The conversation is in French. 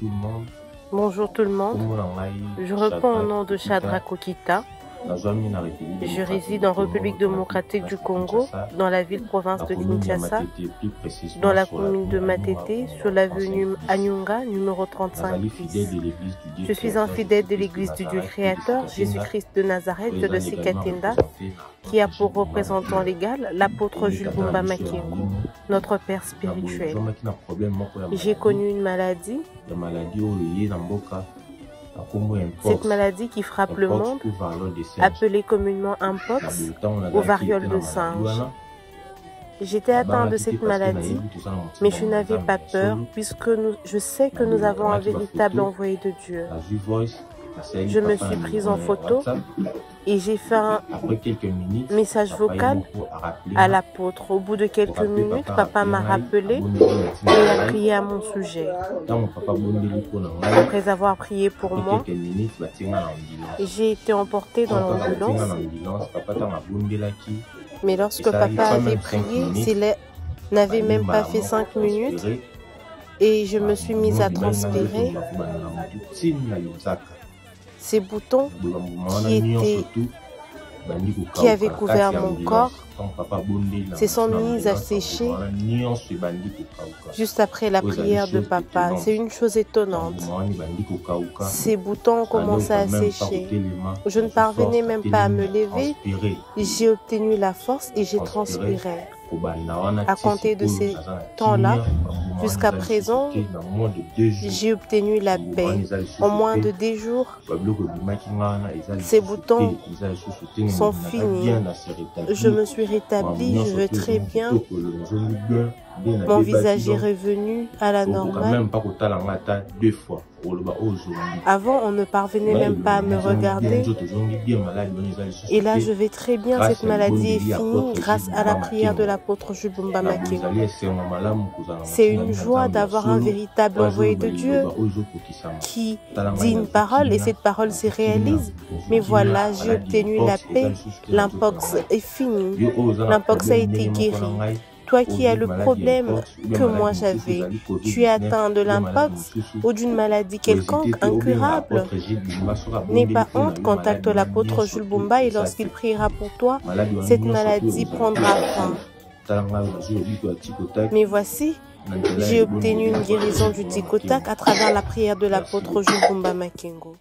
tout le monde. Bonjour tout le monde. Je réponds au nom de Shadrack Okita. Je réside en République démocratique du Congo, dans la ville-province de Kinshasa, dans la commune de Matete, sur l'avenue Anyunga, numéro 35 bis. Je suis un fidèle de l'Église du Dieu créateur, Jésus-Christ de Nazareth de Sikatenda, qui a pour représentant légal l'apôtre Jules Bumba Makengo, notre Père spirituel. J'ai connu une maladie. Cette maladie qui frappe le monde, appelée communément Mpox ou variole de singe. J'étais atteint de cette maladie, mais je n'avais pas peur puisque je sais que nous avons un véritable envoyé de Dieu. Je me suis prise en photo et j'ai fait un message vocal à l'apôtre. Au bout de quelques minutes, papa m'a rappelé et a prié à mon sujet. Après avoir prié pour moi, j'ai été emportée dans l'ambulance. Mais lorsque papa avait prié, cela n'avait même pas fait 5 minutes et je me suis mise à transpirer. Ces boutons qui avaient couvert mon corps se sont mis à sécher juste après la prière de papa. C'est une chose étonnante. Ces boutons ont commencé à sécher. Je ne parvenais même pas à me lever. J'ai obtenu la force et j'ai transpiré. À compter de ces temps-là, jusqu'à présent, j'ai obtenu la paix. En moins de 10 jours, ces boutons sont finis. Je me suis rétablie, je vais très bien. Mon visage est revenu à la normale. Avant, on ne parvenait même pas à me regarder. Et là, je vais très bien. Cette maladie est finie grâce à la prière de l'apôtre Jules Bumba Makengo. C'est une joie d'avoir un véritable envoyé de Dieu qui dit une parole et cette parole se réalise. Mais voilà, j'ai obtenu la paix. L'Mpox est fini. L'Mpox a été guéri. Toi qui as le problème que moi j'avais, tu es atteint de l'Mpox ou d'une maladie quelconque, incurable. N'aie pas honte, contacte l'apôtre Jules Bumba et lorsqu'il priera pour toi, cette maladie prendra fin. Mais voici, j'ai obtenu une guérison du tic-au-tac à travers la prière de l'apôtre Jules Bumba Makengo.